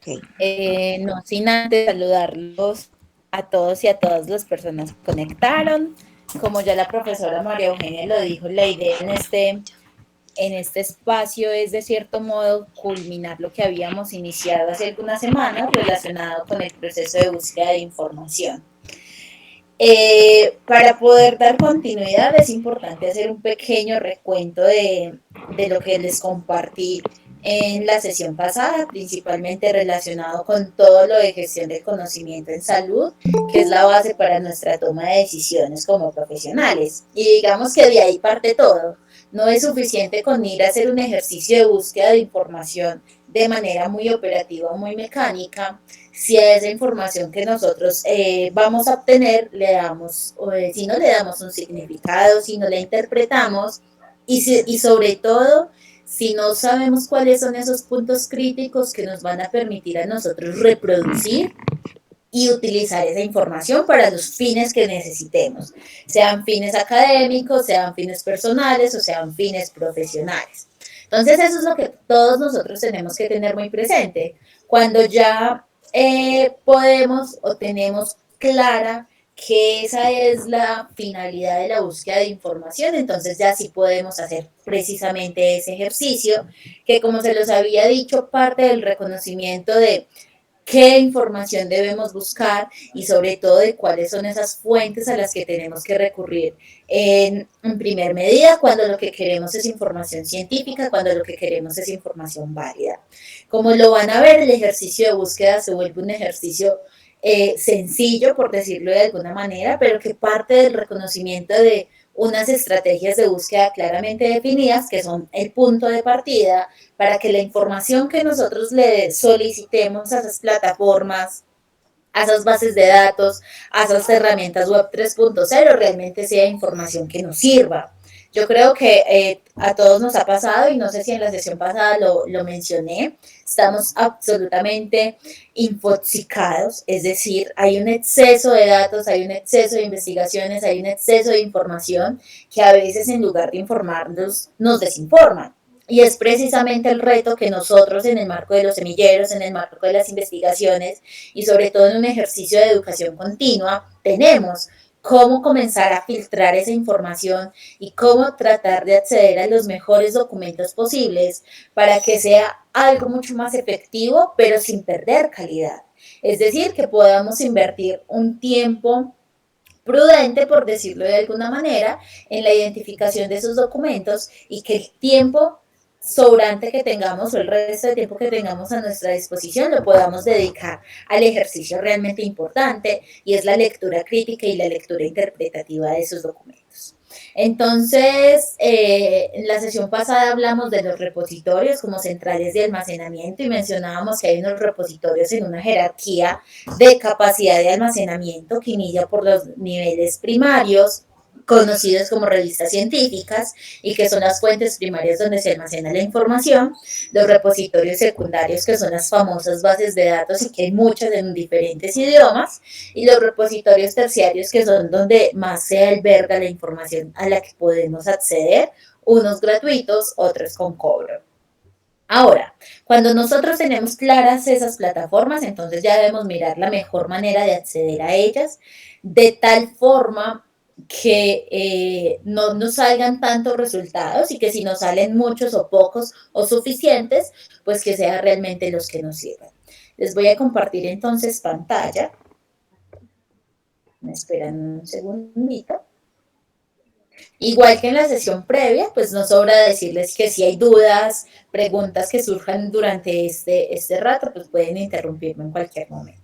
Ok. No sin antes saludarlos a todos y a todas las personas que conectaron. Como ya la profesora María Eugenia lo dijo, la idea en este espacio es de cierto modo culminar lo que habíamos iniciado hace algunas semanas relacionado con el proceso de búsqueda de información. Para poder dar continuidad es importante hacer un pequeño recuento de lo que les compartí en la sesión pasada, principalmente relacionado con todo lo de gestión del conocimiento en salud, que es la base para nuestra toma de decisiones como profesionales. Y digamos que de ahí parte todo. No es suficiente con ir a hacer un ejercicio de búsqueda de información de manera muy operativa o muy mecánica, si a esa información que nosotros vamos a obtener le damos, si no le damos un significado, si no la interpretamos y sobre todo si no sabemos cuáles son esos puntos críticos que nos van a permitir a nosotros reproducir y utilizar esa información para los fines que necesitemos, sean fines académicos, sean fines personales o sean fines profesionales. Entonces eso es lo que todos nosotros tenemos que tener muy presente. Cuando ya podemos o tenemos clara que esa es la finalidad de la búsqueda de información, entonces ya sí podemos hacer precisamente ese ejercicio que, como se los había dicho, parte del reconocimiento de qué información debemos buscar y sobre todo de cuáles son esas fuentes a las que tenemos que recurrir en primer medida cuando lo que queremos es información científica, cuando lo que queremos es información válida. Como lo van a ver, el ejercicio de búsqueda se vuelve un ejercicio sencillo, por decirlo de alguna manera, pero que parte del reconocimiento de unas estrategias de búsqueda claramente definidas, que son el punto de partida, para que la información que nosotros le solicitemos a esas plataformas, a esas bases de datos, a esas herramientas web 3.0 realmente sea información que nos sirva. Yo creo que a todos nos ha pasado, y no sé si en la sesión pasada lo mencioné, estamos absolutamente infoxicados, es decir, hay un exceso de datos, hay un exceso de investigaciones, hay un exceso de información que a veces en lugar de informarnos nos desinforman. Y es precisamente el reto que nosotros en el marco de los semilleros, en el marco de las investigaciones y sobre todo en un ejercicio de educación continua tenemos. Cómo comenzar a filtrar esa información y cómo tratar de acceder a los mejores documentos posibles para que sea algo mucho más efectivo, pero sin perder calidad. Es decir, que podamos invertir un tiempo prudente, por decirlo de alguna manera, en la identificación de esos documentos y que el tiempo sobrante que tengamos o el resto de tiempo que tengamos a nuestra disposición lo podamos dedicar al ejercicio realmente importante y es la lectura crítica y la lectura interpretativa de esos documentos. Entonces, en la sesión pasada hablamos de los repositorios como centrales de almacenamiento y mencionábamos que hay unos repositorios en una jerarquía de capacidad de almacenamiento que inicia por los niveles primarios, conocidos como revistas científicas, y que son las fuentes primarias donde se almacena la información, los repositorios secundarios, que son las famosas bases de datos y que hay muchas en diferentes idiomas, y los repositorios terciarios, que son donde más se alberga la información a la que podemos acceder, unos gratuitos, otros con cobro. Ahora, cuando nosotros tenemos claras esas plataformas, entonces ya debemos mirar la mejor manera de acceder a ellas, de tal forma que no nos salgan tantos resultados y que si nos salen muchos o pocos o suficientes, pues que sean realmente los que nos sirvan. Les voy a compartir entonces pantalla. Me esperan un segundito. Igual que en la sesión previa, pues no sobra decirles que si hay dudas, preguntas que surjan durante este rato, pues pueden interrumpirme en cualquier momento.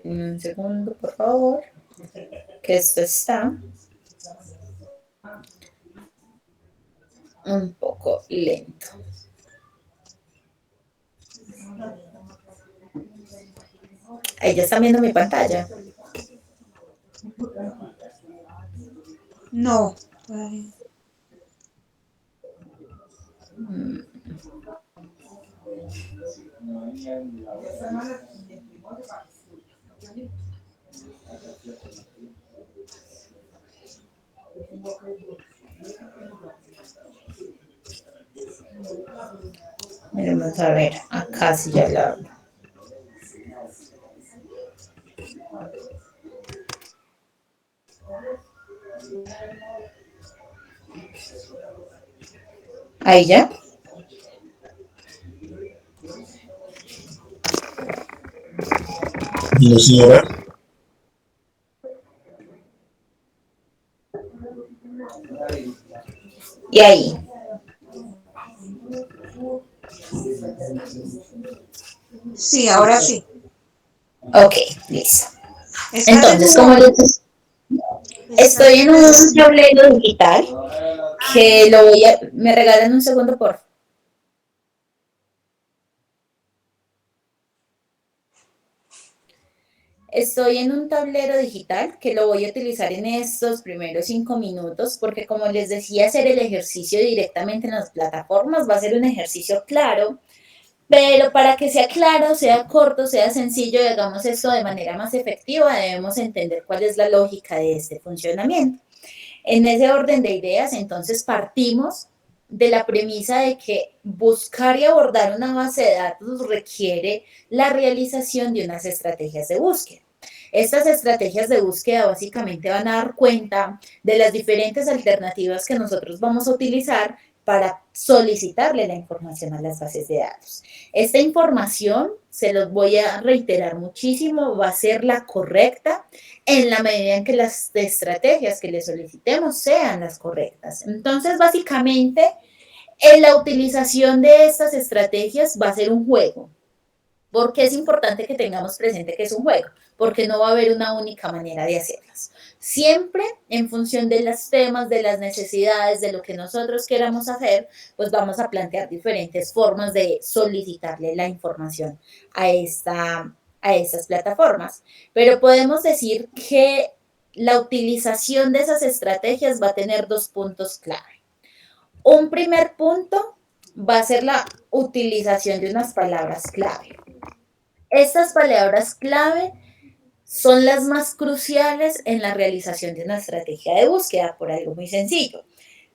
Un segundo, por favor, que esto está un poco lento. Ahí ya están viendo mi pantalla. No. Vamos a ver, acá sí ya la abro. Ahí ya. No, señora. Y ahí. Sí, ahora sí. Ok, listo. Estás en Entonces, como un, les estás estoy en en un tablero digital que lo voy a... ¿Me regalan un segundo, por favor? Estoy en un tablero digital que lo voy a utilizar en estos primeros 5 minutos porque como les decía, hacer el ejercicio directamente en las plataformas va a ser un ejercicio claro, pero para que sea claro, sea corto, sea sencillo y hagamos esto de manera más efectiva, debemos entender cuál es la lógica de este funcionamiento. En ese orden de ideas, entonces partimos de la premisa de que buscar y abordar una base de datos requiere la realización de unas estrategias de búsqueda. Estas estrategias de búsqueda básicamente van a dar cuenta de las diferentes alternativas que nosotros vamos a utilizar para solicitarle la información a las bases de datos. Esta información, se los voy a reiterar muchísimo, va a ser la correcta en la medida en que las estrategias que le solicitemos sean las correctas. Entonces, básicamente, en la utilización de estas estrategias va a ser un juego. ¿Por qué es importante que tengamos presente que es un juego? Porque no va a haber una única manera de hacerlas. Siempre en función de los temas, de las necesidades, de lo que nosotros queramos hacer, pues vamos a plantear diferentes formas de solicitarle la información a estas plataformas. Pero podemos decir que la utilización de esas estrategias va a tener dos puntos clave. Un primer punto va a ser la utilización de unas palabras clave. Estas palabras clave son las más cruciales en la realización de una estrategia de búsqueda por algo muy sencillo.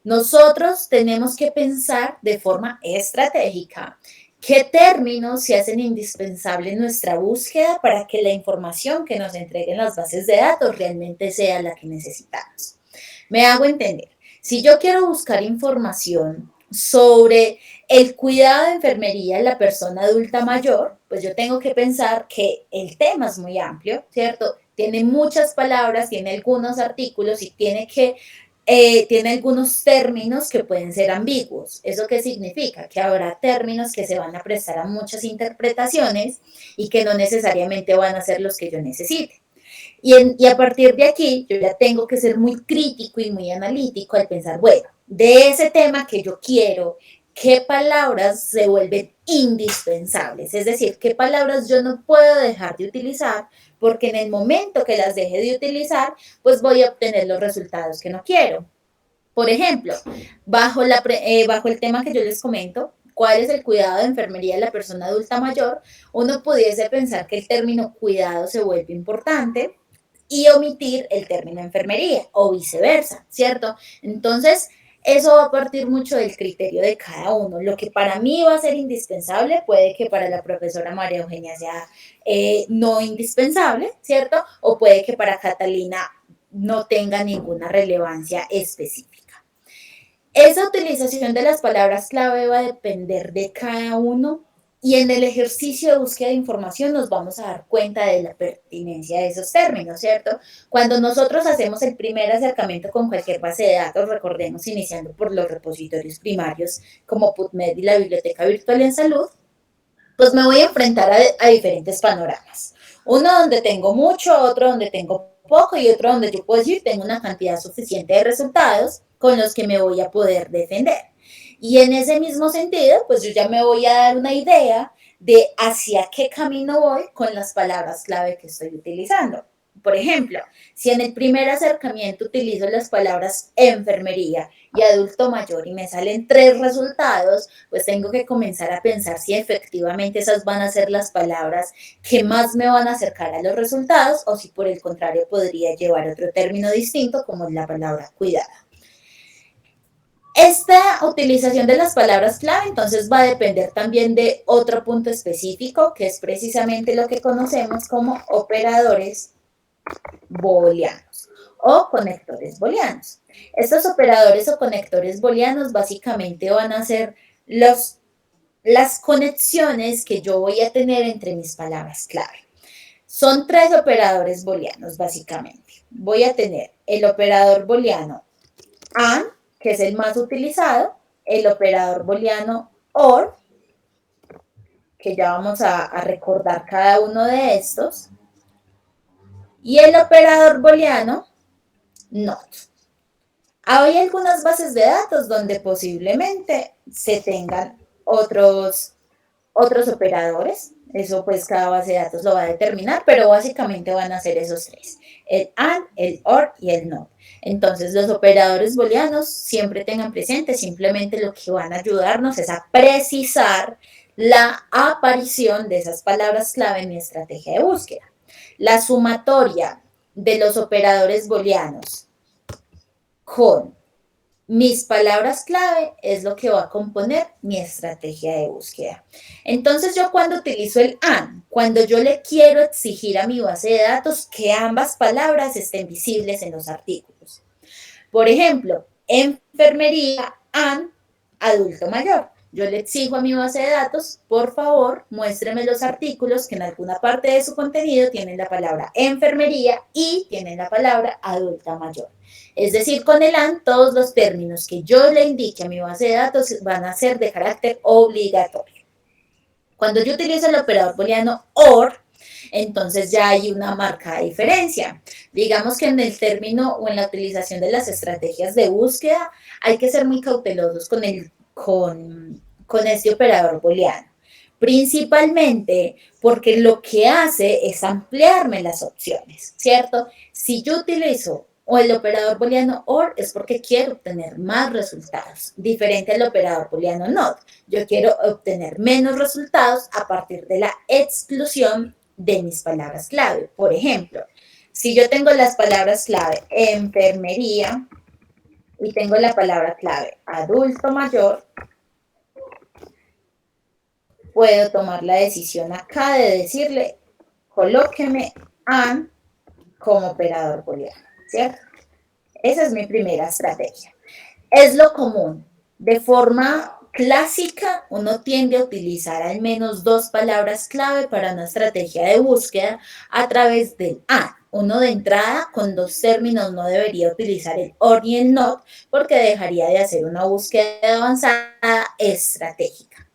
Nosotros tenemos que pensar de forma estratégica qué términos se hacen indispensables en nuestra búsqueda para que la información que nos entreguen las bases de datos realmente sea la que necesitamos. Me hago entender. Si yo quiero buscar información sobre el cuidado de enfermería en la persona adulta mayor, pues yo tengo que pensar que el tema es muy amplio, ¿cierto? Tiene muchas palabras, tiene algunos artículos y tiene algunos términos que pueden ser ambiguos. ¿Eso qué significa? Que habrá términos que se van a prestar a muchas interpretaciones y que no necesariamente van a ser los que yo necesite. Y a partir de aquí, yo ya tengo que ser muy crítico y muy analítico al pensar, bueno, de ese tema que yo quiero, ¿qué palabras se vuelven indispensables? Es decir, ¿qué palabras yo no puedo dejar de utilizar? Porque en el momento que las deje de utilizar, pues voy a obtener los resultados que no quiero. Por ejemplo, bajo el tema que yo les comento, ¿cuál es el cuidado de enfermería de la persona adulta mayor? Uno pudiese pensar que el término cuidado se vuelve importante y omitir el término enfermería o viceversa, ¿cierto? Entonces, eso va a partir mucho del criterio de cada uno. Lo que para mí va a ser indispensable puede que para la profesora María Eugenia sea no indispensable, ¿cierto? O puede que para Catalina no tenga ninguna relevancia específica. Esa utilización de las palabras clave va a depender de cada uno y en el ejercicio de búsqueda de información nos vamos a dar cuenta de la pertinencia de esos términos, ¿cierto? Cuando nosotros hacemos el primer acercamiento con cualquier base de datos, recordemos, iniciando por los repositorios primarios como PubMed y la Biblioteca Virtual en Salud, pues me voy a enfrentar a diferentes panoramas. Uno donde tengo mucho, otro donde tengo poco y otro donde yo puedo decir tengo una cantidad suficiente de resultados con los que me voy a poder defender. Y en ese mismo sentido, pues yo ya me voy a dar una idea de hacia qué camino voy con las palabras clave que estoy utilizando. Por ejemplo, si en el primer acercamiento utilizo las palabras enfermería y adulto mayor y me salen 3 resultados, pues tengo que comenzar a pensar si efectivamente esas van a ser las palabras que más me van a acercar a los resultados o si por el contrario podría llevar otro término distinto como la palabra cuidado. Esta utilización de las palabras clave entonces va a depender también de otro punto específico, que es precisamente lo que conocemos como operadores booleanos o conectores booleanos. Estos operadores o conectores booleanos básicamente van a ser las conexiones que yo voy a tener entre mis palabras clave. Son 3 operadores booleanos básicamente. Voy a tener el operador booleano AND, que es el más utilizado, el operador booleano OR, que ya vamos a recordar cada uno de estos, y el operador booleano NOT. Hay algunas bases de datos donde posiblemente se tengan otros operadores, eso pues cada base de datos lo va a determinar, pero básicamente van a ser esos 3, el AND, el OR y el NOT. Entonces los operadores booleanos siempre tengan presente, simplemente lo que van a ayudarnos es a precisar la aparición de esas palabras clave en mi estrategia de búsqueda. La sumatoria de los operadores booleanos con mis palabras clave es lo que va a componer mi estrategia de búsqueda. Entonces yo cuando utilizo el AND, cuando yo le quiero exigir a mi base de datos que ambas palabras estén visibles en los artículos. Por ejemplo, enfermería AND adulto mayor. Yo le exijo a mi base de datos, por favor, muéstreme los artículos que en alguna parte de su contenido tienen la palabra enfermería y tienen la palabra adulta mayor. Es decir, con el AND, todos los términos que yo le indique a mi base de datos van a ser de carácter obligatorio. Cuando yo utilizo el operador booleano OR, entonces ya hay una marcada diferencia. Digamos que en el término o en la utilización de las estrategias de búsqueda hay que ser muy cautelosos con este operador booleano. Principalmente porque lo que hace es ampliarme las opciones, ¿cierto? Si yo utilizo o el operador booleano OR es porque quiero obtener más resultados, diferente al operador booleano NOT. Yo quiero obtener menos resultados a partir de la exclusión de mis palabras clave. Por ejemplo, si yo tengo las palabras clave enfermería y tengo la palabra clave adulto mayor, puedo tomar la decisión acá de decirle, colóqueme AND como operador booleano, ¿cierto? Esa es mi primera estrategia. Es lo común. De forma clásica, uno tiende a utilizar al menos 2 palabras clave para una estrategia de búsqueda a través del AND. Uno de entrada, con 2 términos, no debería utilizar el OR y el NOT porque dejaría de hacer una búsqueda avanzada estratégica.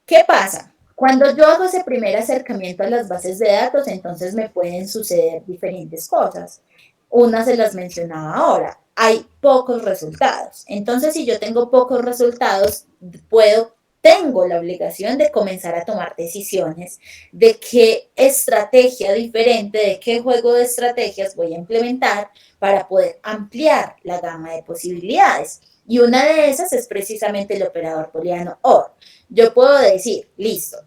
¿Qué pasa? Cuando yo hago ese primer acercamiento a las bases de datos, entonces me pueden suceder diferentes cosas. Una se las mencionaba ahora, hay pocos resultados. Entonces, si yo tengo pocos resultados, tengo la obligación de comenzar a tomar decisiones de qué estrategia diferente, de qué juego de estrategias voy a implementar para poder ampliar la gama de posibilidades. Y una de esas es precisamente el operador booleano OR. Yo puedo decir, listo,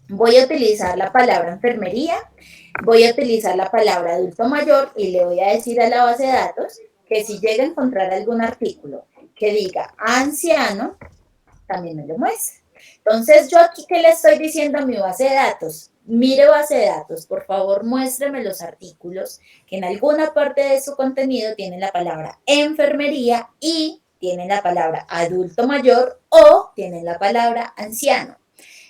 voy a utilizar la palabra enfermería, voy a utilizar la palabra adulto mayor y le voy a decir a la base de datos que si llega a encontrar algún artículo que diga anciano, también me lo muestre. Entonces, yo aquí, ¿qué le estoy diciendo a mi base de datos? Mire base de datos, por favor, muéstreme los artículos que en alguna parte de su contenido tienen la palabra enfermería y tienen la palabra adulto mayor o tienen la palabra anciano.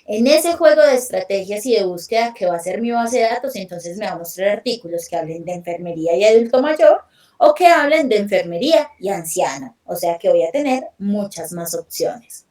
En ese juego de estrategias y de búsqueda que va a ser mi base de datos, entonces me va a mostrar artículos que hablen de enfermería y adulto mayor o que hablen de enfermería y anciano. O sea que voy a tener muchas más opciones.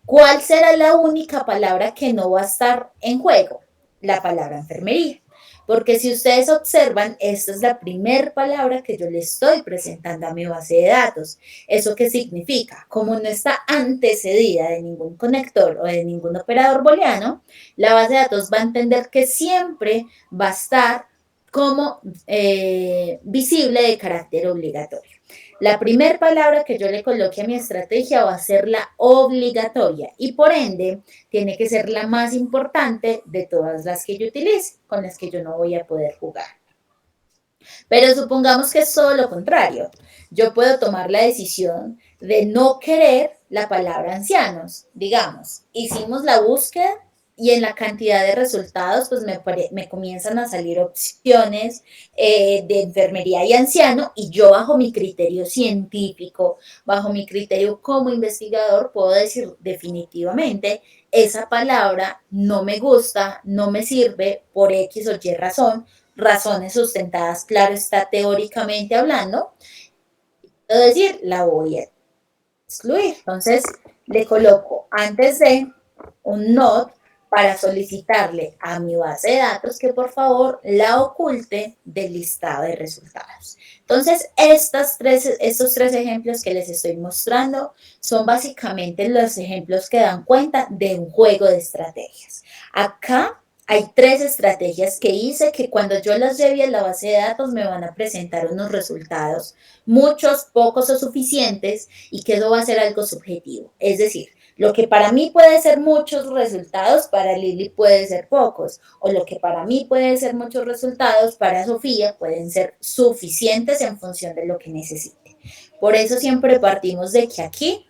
¿Cuál será la única palabra que no va a estar en juego? La palabra enfermería. Porque si ustedes observan, esta es la primera palabra que yo le estoy presentando a mi base de datos. ¿Eso qué significa? Como no está antecedida de ningún conector o de ningún operador booleano, la base de datos va a entender que siempre va a estar como visible de carácter obligatorio. La primera palabra que yo le coloque a mi estrategia va a ser la obligatoria y por ende tiene que ser la más importante de todas las que yo utilice, con las que yo no voy a poder jugar. Pero supongamos que es todo lo contrario. Yo puedo tomar la decisión de no querer la palabra ancianos. Digamos, hicimos la búsqueda y en la cantidad de resultados pues me comienzan a salir opciones de enfermería y anciano y yo bajo mi criterio científico, bajo mi criterio como investigador puedo decir definitivamente esa palabra no me gusta, no me sirve por X o Y razón, razones sustentadas, claro está teóricamente hablando, puedo decir la voy a excluir. Entonces le coloco antes de un not para solicitarle a mi base de datos que por favor la oculte del listado de resultados. Entonces, estos tres ejemplos que les estoy mostrando son básicamente los ejemplos que dan cuenta de un juego de estrategias. Acá hay 3 estrategias que hice que cuando yo las lleve a la base de datos me van a presentar unos resultados, muchos, pocos o suficientes, y que eso va a ser algo subjetivo. Es decir, lo que para mí puede ser muchos resultados, para Lili puede ser pocos, o lo que para mí puede ser muchos resultados, para Sofía pueden ser suficientes en función de lo que necesite. Por eso siempre partimos de que aquí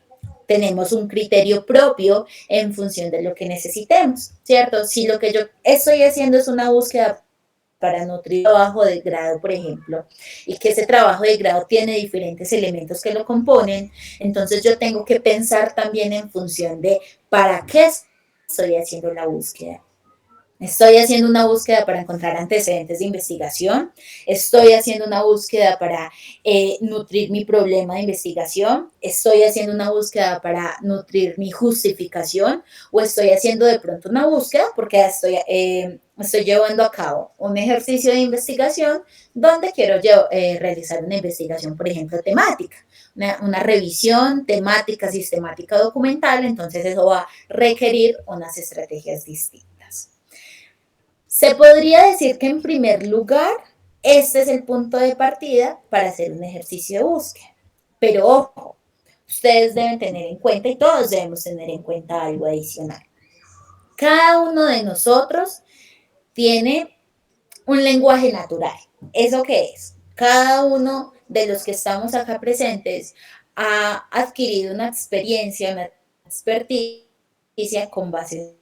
tenemos un criterio propio en función de lo que necesitemos, ¿cierto? Si lo que yo estoy haciendo es una búsqueda para nutrir trabajo de grado, por ejemplo, y que ese trabajo de grado tiene diferentes elementos que lo componen, entonces yo tengo que pensar también en función de para qué estoy haciendo la búsqueda. Estoy haciendo una búsqueda para encontrar antecedentes de investigación. Estoy haciendo una búsqueda para nutrir mi problema de investigación. Estoy haciendo una búsqueda para nutrir mi justificación. O estoy haciendo de pronto una búsqueda porque estoy llevando a cabo un ejercicio de investigación donde quiero realizar una investigación, por ejemplo, temática. Una revisión temática, sistemática, documental. Entonces eso va a requerir unas estrategias distintas. Se podría decir que en primer lugar, este es el punto de partida para hacer un ejercicio de búsqueda. Pero ojo, ustedes deben tener en cuenta y todos debemos tener en cuenta algo adicional. Cada uno de nosotros tiene un lenguaje natural. ¿Eso qué es? Cada uno de los que estamos acá presentes ha adquirido una experiencia, una experticia con base,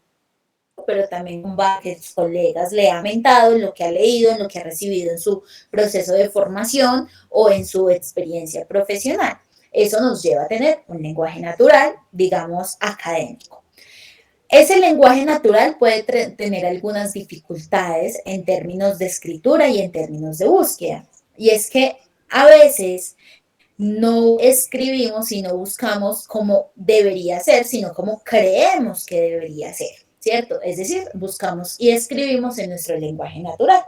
pero también con varios colegas le ha aumentado en lo que ha leído, en lo que ha recibido en su proceso de formación o en su experiencia profesional. Eso nos lleva a tener un lenguaje natural, digamos, académico. Ese lenguaje natural puede tener algunas dificultades en términos de escritura y en términos de búsqueda. Y es que a veces no escribimos y no buscamos como debería ser, sino como creemos que debería ser, ¿cierto? Es decir, buscamos y escribimos en nuestro lenguaje natural.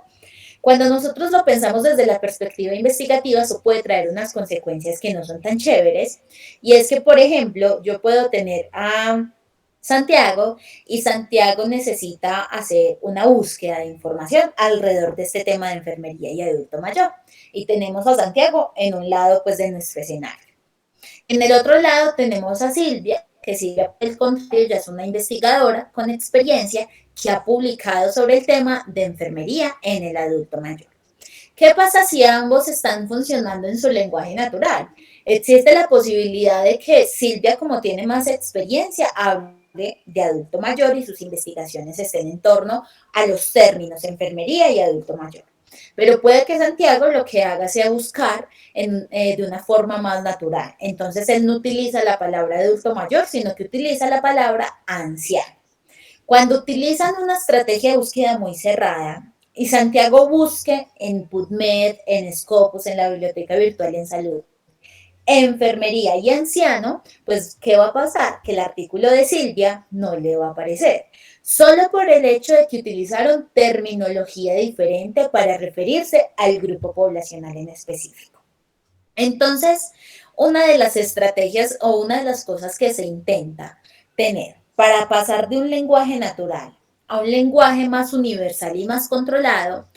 Cuando nosotros lo pensamos desde la perspectiva investigativa, eso puede traer unas consecuencias que no son tan chéveres. Y es que, por ejemplo, yo puedo tener a Santiago y Santiago necesita hacer una búsqueda de información alrededor de este tema de enfermería y adulto mayor. Y tenemos a Santiago en un lado pues de nuestro escenario. En el otro lado tenemos a Silvia, que Silvia, por el contrario, ya es una investigadora con experiencia que ha publicado sobre el tema de enfermería en el adulto mayor. ¿Qué pasa si ambos están funcionando en su lenguaje natural? Existe la posibilidad de que Silvia, como tiene más experiencia, hable de adulto mayor y sus investigaciones estén en torno a los términos enfermería y adulto mayor. Pero puede que Santiago lo que haga sea buscar de una forma más natural. Entonces él no utiliza la palabra adulto mayor, sino que utiliza la palabra anciano. Cuando utilizan una estrategia de búsqueda muy cerrada y Santiago busque en PubMed, en Scopus, en la Biblioteca Virtual en Salud, enfermería y anciano, pues ¿qué va a pasar? Que el artículo de Silvia no le va a aparecer, solo por el hecho de que utilizaron terminología diferente para referirse al grupo poblacional en específico. Entonces, una de las estrategias o una de las cosas que se intenta tener para pasar de un lenguaje natural a un lenguaje más universal y más controlado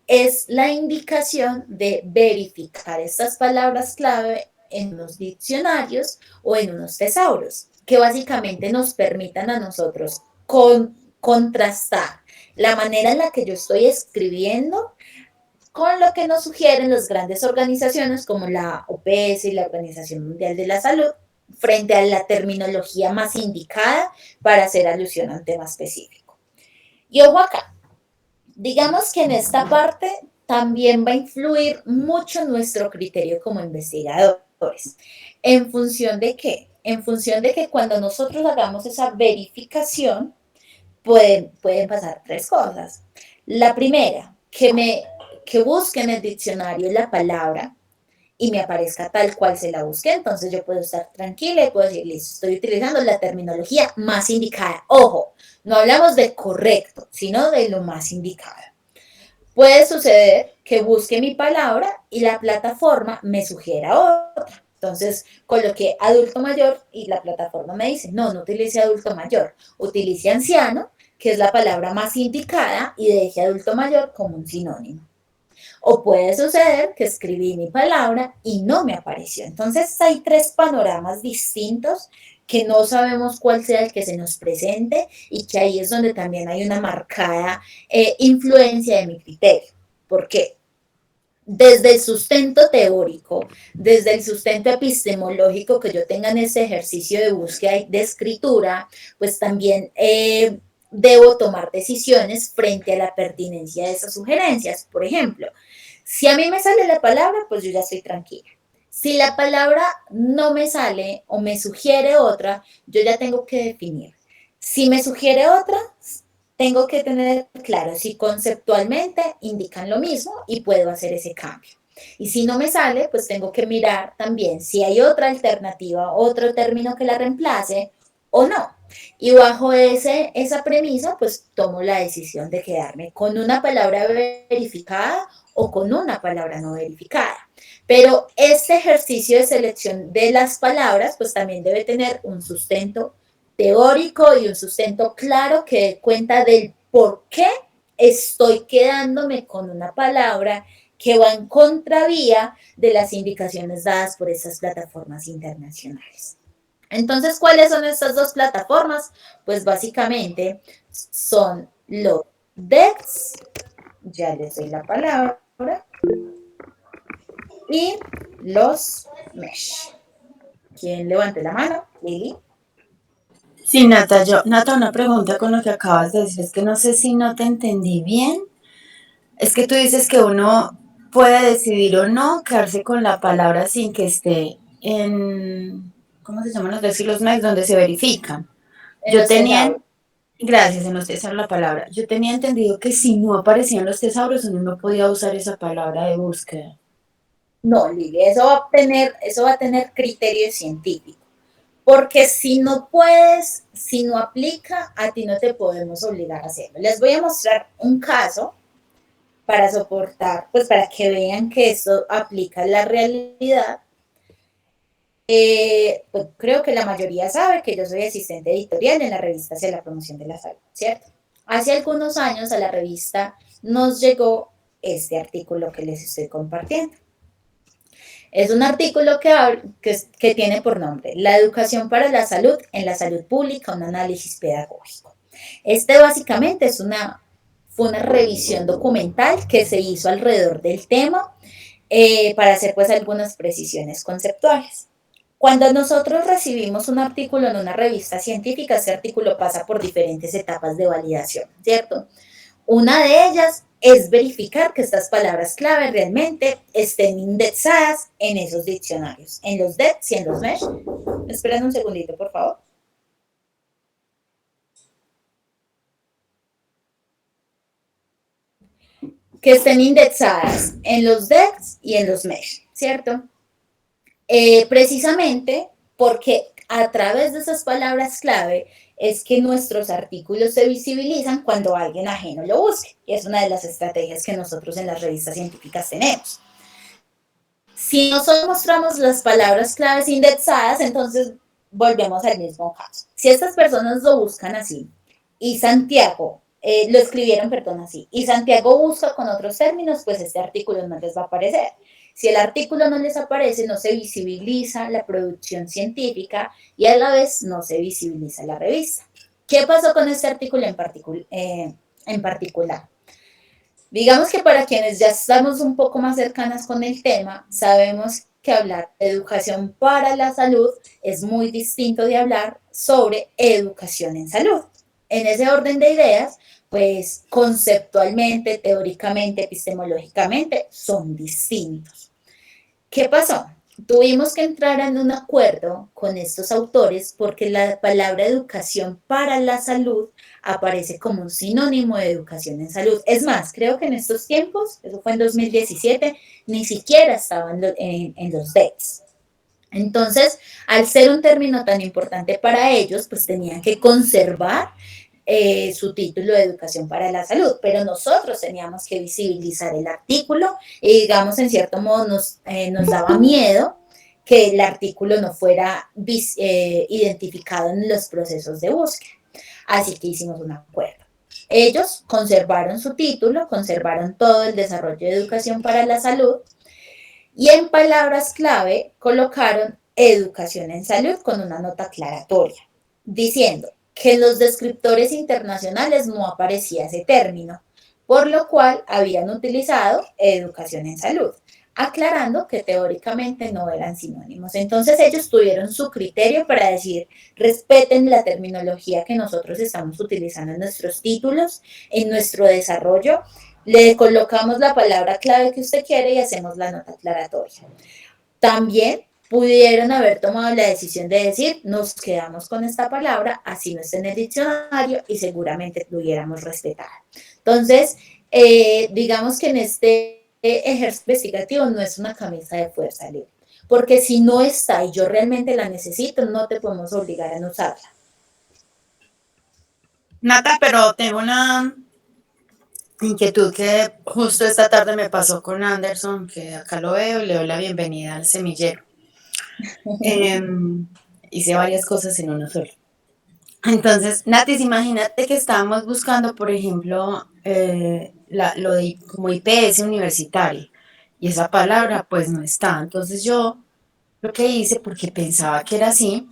es la indicación de verificar estas palabras clave en unos diccionarios o en unos tesauros, que básicamente nos permitan a nosotros contrastar la manera en la que yo estoy escribiendo con lo que nos sugieren las grandes organizaciones como la OPS y la Organización Mundial de la Salud frente a la terminología más indicada para hacer alusión a un tema específico. Y ojo acá, digamos que en esta parte también va a influir mucho nuestro criterio como investigadores. ¿En función de qué? En función de que cuando nosotros hagamos esa verificación, pueden pasar tres cosas. La primera, que busque en el diccionario la palabra y me aparezca tal cual se la busque, entonces yo puedo estar tranquila y puedo decir, listo, estoy utilizando la terminología más indicada. Ojo, no hablamos de correcto, sino de lo más indicado. Puede suceder que busque mi palabra y la plataforma me sugiera otra. Entonces coloqué adulto mayor y la plataforma me dice, no, no utilice adulto mayor, utilice anciano, que es la palabra más indicada, y deje adulto mayor como un sinónimo. O puede suceder que escribí mi palabra y no me apareció. Entonces hay tres panoramas distintos que no sabemos cuál sea el que se nos presente y que ahí es donde también hay una marcada influencia de mi criterio. ¿Por qué? Desde el sustento teórico, desde el sustento epistemológico que yo tenga en ese ejercicio de búsqueda y de escritura, pues también debo tomar decisiones frente a la pertinencia de esas sugerencias. Por ejemplo, si a mí me sale la palabra, pues yo ya estoy tranquila. Si la palabra no me sale o me sugiere otra, yo ya tengo que definir. Si me sugiere otra, tengo que tener claro si conceptualmente indican lo mismo y puedo hacer ese cambio. Y si no me sale, pues tengo que mirar también si hay otra alternativa, otro término que la reemplace o no. Y bajo esa premisa, pues tomo la decisión de quedarme con una palabra verificada o con una palabra no verificada. Pero este ejercicio de selección de las palabras, pues también debe tener un sustento teórico y un sustento claro que dé cuenta del por qué estoy quedándome con una palabra que va en contravía de las indicaciones dadas por esas plataformas internacionales. Entonces, ¿cuáles son estas dos plataformas? Pues básicamente son los DEX, ya les doy la palabra, y los MESH. ¿Quién levante la mano? Lili. Sí, Nata, una pregunta con lo que acabas de decir, es que no sé si no te entendí bien. Es que tú dices que uno puede decidir o no quedarse con la palabra sin que esté en, ¿cómo se llaman los mails donde se verifican? En Yo los tenía, tesauros. gracias, en los tesauros la palabra, yo tenía entendido que si no aparecían los tesauros uno no podía usar esa palabra de búsqueda. No, Lili, eso va a tener criterio científico. Porque si no puedes, si no aplica, a ti no te podemos obligar a hacerlo. Les voy a mostrar un caso para soportar, pues para que vean que esto aplica a la realidad. Pues creo que la mayoría sabe que yo soy asistente editorial en la revista hacia la promoción de la salud, ¿cierto? Hace algunos años a la revista nos llegó este artículo que les estoy compartiendo. Es un artículo que tiene por nombre La educación para la salud en la salud pública, un análisis pedagógico. Este básicamente fue una revisión documental que se hizo alrededor del tema para hacer pues algunas precisiones conceptuales. Cuando nosotros recibimos un artículo en una revista científica, ese artículo pasa por diferentes etapas de validación, ¿cierto? Una de ellas es verificar que estas palabras clave realmente estén indexadas en esos diccionarios, en los DEX y en los MESH. Esperen un segundito, por favor. Que estén indexadas en los DEX y en los MESH, ¿cierto? Precisamente porque a través de esas palabras clave es que nuestros artículos se visibilizan cuando alguien ajeno lo busque. Y es una de las estrategias que nosotros en las revistas científicas tenemos. Si no solo mostramos las palabras claves indexadas, entonces volvemos al mismo caso. Si estas personas lo buscan así y Santiago lo escribieron, perdón, así. Y Santiago busca con otros términos, pues este artículo no les va a aparecer. Si el artículo no les aparece, no se visibiliza la producción científica y a la vez no se visibiliza la revista. ¿Qué pasó con este artículo en particular? Digamos que para quienes ya estamos un poco más cercanas con el tema, sabemos que hablar de educación para la salud es muy distinto de hablar sobre educación en salud. En ese orden de ideas, pues conceptualmente, teóricamente, epistemológicamente, son distintos. ¿Qué pasó? Tuvimos que entrar en un acuerdo con estos autores porque la palabra educación para la salud aparece como un sinónimo de educación en salud. Es más, creo que en estos tiempos, eso fue en 2017, ni siquiera estaban en los DECs. Entonces, al ser un término tan importante para ellos, pues tenían que conservar su título de educación para la salud, pero nosotros teníamos que visibilizar el artículo y digamos en cierto modo nos daba miedo que el artículo no fuera identificado en los procesos de búsqueda. Así que hicimos un acuerdo. Ellos conservaron su título, conservaron todo el desarrollo de educación para la salud y en palabras clave colocaron educación en salud con una nota aclaratoria, diciendo que en los descriptores internacionales no aparecía ese término, por lo cual habían utilizado educación en salud, aclarando que teóricamente no eran sinónimos. Entonces ellos tuvieron su criterio para decir, respeten la terminología que nosotros estamos utilizando en nuestros títulos, en nuestro desarrollo, le colocamos la palabra clave que usted quiere y hacemos la nota aclaratoria. También pudieron haber tomado la decisión de decir, nos quedamos con esta palabra, así no está en el diccionario y seguramente lo hubiéramos respetado. Entonces, digamos que en este ejercicio investigativo no es una camisa de fuerza libre, porque si no está y yo realmente la necesito, no te podemos obligar a no usarla. Nata, pero tengo una inquietud que justo esta tarde me pasó con Anderson, que acá lo veo y le doy la bienvenida al semillero. Hice varias cosas en uno solo. Entonces, Natis, imagínate que estábamos buscando, por ejemplo, lo de como IPS universitario, y esa palabra pues no está. Entonces yo lo que hice, porque pensaba que era así,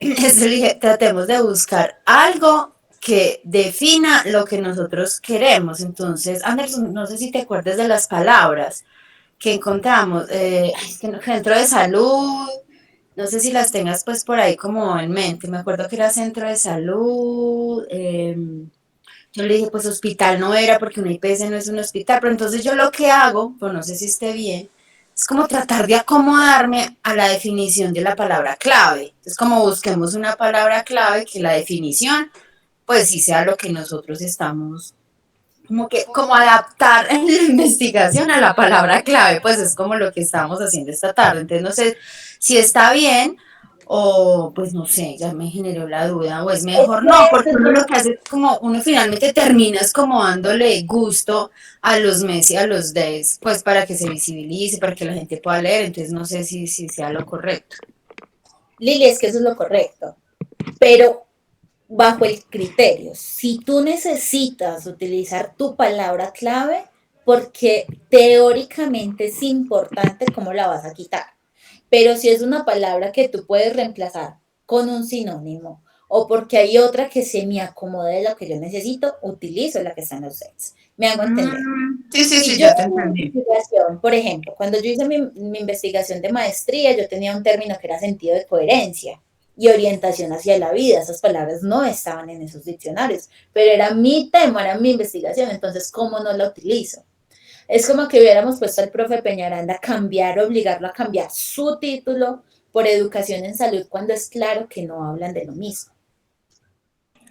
es que dije, tratemos de buscar algo que defina lo que nosotros queremos. Entonces, Anderson, no sé si te acuerdas de las palabras que encontramos, es que centro de salud, no sé si las tengas pues por ahí como en mente, me acuerdo que era centro de salud, yo le dije pues hospital no era porque una IPS no es un hospital, pero entonces yo lo que hago, pues no sé si esté bien, es como tratar de acomodarme a la definición de la palabra clave, es como busquemos una palabra clave que la definición pues sí sea lo que nosotros estamos como adaptar en la investigación a la palabra clave, pues es como lo que estamos haciendo esta tarde. Entonces no sé si está bien o pues no sé, ya me generó la duda, o es mejor no, porque uno lo que hace es como, uno finalmente termina es como dándole gusto a los mes y a los days, pues para que se visibilice, para que la gente pueda leer, entonces no sé si sea lo correcto. Lili, es que eso es lo correcto, pero bajo el criterio, si tú necesitas utilizar tu palabra clave, porque teóricamente es importante cómo la vas a quitar, pero si es una palabra que tú puedes reemplazar con un sinónimo o porque hay otra que se me acomode de lo que yo necesito, utilizo la que está en los sets. ¿Me hago entender? Sí, sí, Si sí, yo ya te en mi entendí. investigación, por ejemplo, cuando yo hice mi investigación de maestría, yo tenía un término que era sentido de coherencia y orientación hacia la vida. Esas palabras no estaban en esos diccionarios, pero era mi tema, era mi investigación, entonces, ¿cómo no la utilizo? Es como que hubiéramos puesto al profe Peñaranda a cambiar, obligarlo a cambiar su título por educación en salud cuando es claro que no hablan de lo mismo.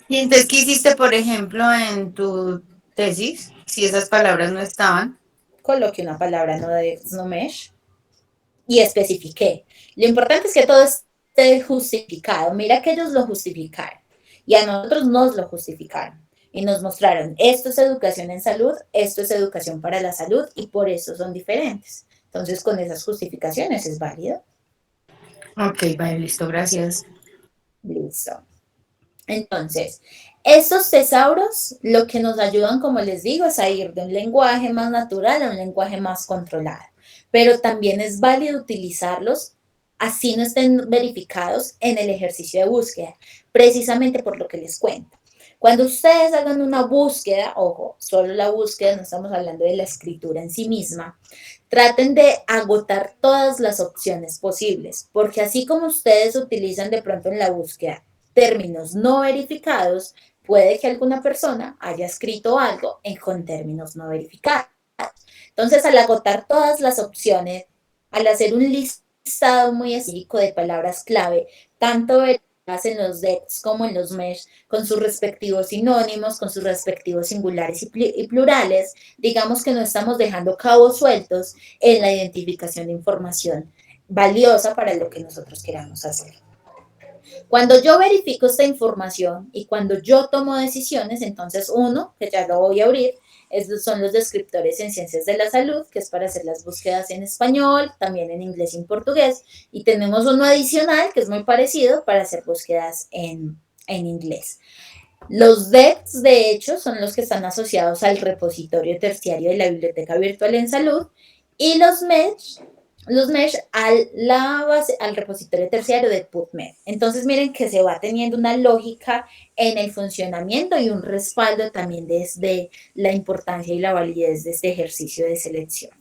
Y entonces, ¿qué hiciste, por ejemplo, en tu tesis? Si esas palabras no estaban. Coloqué una palabra no de no mesh y especifiqué. Lo importante es que todo esté justificado. Mira que ellos lo justificaron y a nosotros nos lo justificaron y nos mostraron, esto es educación en salud, esto es educación para la salud y por eso son diferentes. Entonces, con esas justificaciones es válido. Ok, vale, listo, gracias. Listo. Entonces, Estos tesauros lo que nos ayudan, como les digo, es a ir de un lenguaje más natural a un lenguaje más controlado. Pero también es válido utilizarlos así no estén verificados en el ejercicio de búsqueda, precisamente por lo que les cuento. Cuando ustedes hagan una búsqueda, ojo, solo la búsqueda, no estamos hablando de la escritura en sí misma, traten de agotar todas las opciones posibles, porque así como ustedes utilizan de pronto en la búsqueda términos no verificados, puede que alguna persona haya escrito algo con términos no verificados. Entonces, al agotar todas las opciones, al hacer un listado muy específico de palabras clave, tanto en los decks como en los mesh, con sus respectivos sinónimos, con sus respectivos singulares y plurales, digamos que no estamos dejando cabos sueltos en la identificación de información valiosa para lo que nosotros queramos hacer. Cuando yo verifico esta información y cuando yo tomo decisiones, entonces uno, que ya lo voy a abrir, son los descriptores en ciencias de la salud, que es para hacer las búsquedas en español, también en inglés y en portugués, y tenemos uno adicional, que es muy parecido, para hacer búsquedas en inglés. Los DEX, de hecho, son los que están asociados al repositorio terciario de la Biblioteca Virtual en Salud, y los mesh al repositorio terciario de PubMed. Entonces miren que se va teniendo una lógica en el funcionamiento y un respaldo también desde la importancia y la validez de este ejercicio de selección.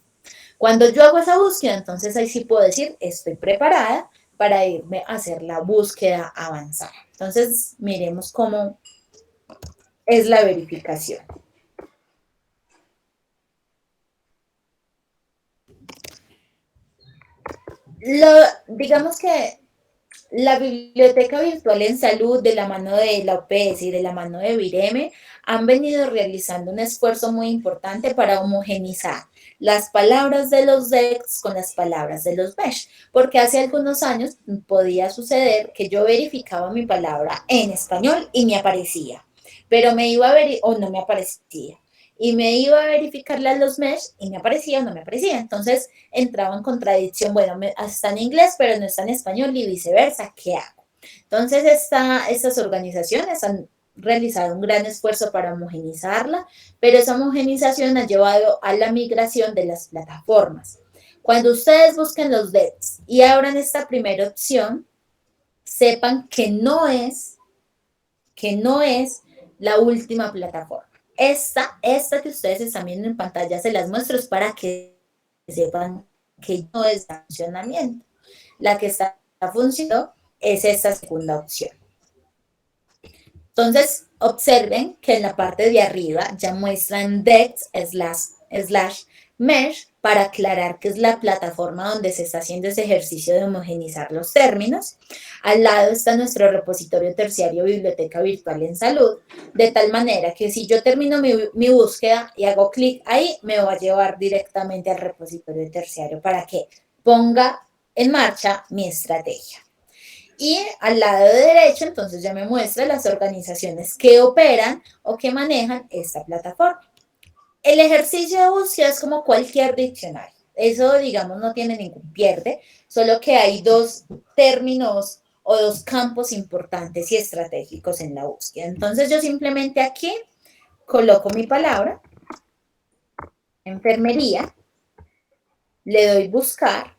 Cuando yo hago esa búsqueda, entonces ahí sí puedo decir, estoy preparada para irme a hacer la búsqueda avanzada. Entonces miremos cómo es la verificación. Digamos que la Biblioteca Virtual en Salud, de la mano de la OPS y de la mano de Vireme, han venido realizando un esfuerzo muy importante para homogenizar las palabras de los DEX con las palabras de los mesh, porque hace algunos años podía suceder que yo verificaba mi palabra en español y me aparecía, pero me iba a ver o no me aparecía. Y me iba a verificarle a los mesh y me aparecía o no me aparecía. Entonces entraba en contradicción. Bueno, está en inglés, pero no está en español y viceversa. ¿Qué hago? Entonces, estas organizaciones han realizado un gran esfuerzo para homogenizarla, pero esa homogenización ha llevado a la migración de las plataformas. Cuando ustedes busquen los DEX y abran esta primera opción, sepan que no es la última plataforma. Esta que ustedes están viendo en pantalla se las muestro es para que sepan que no está en funcionamiento. La que está funcionando es esta segunda opción. Entonces, observen que en la parte de arriba ya muestran DEX / mesh para aclarar que es la plataforma donde se está haciendo ese ejercicio de homogenizar los términos. Al lado está nuestro repositorio terciario Biblioteca Virtual en Salud, de tal manera que si yo termino mi búsqueda y hago clic ahí, me va a llevar directamente al repositorio terciario para que ponga en marcha mi estrategia. Y al lado derecho, entonces ya me muestra las organizaciones que operan o que manejan esta plataforma. El ejercicio de búsqueda es como cualquier diccionario. Eso, digamos, no tiene ningún pierde, solo que hay dos términos o dos campos importantes y estratégicos en la búsqueda. Entonces yo simplemente aquí coloco mi palabra, enfermería, le doy buscar,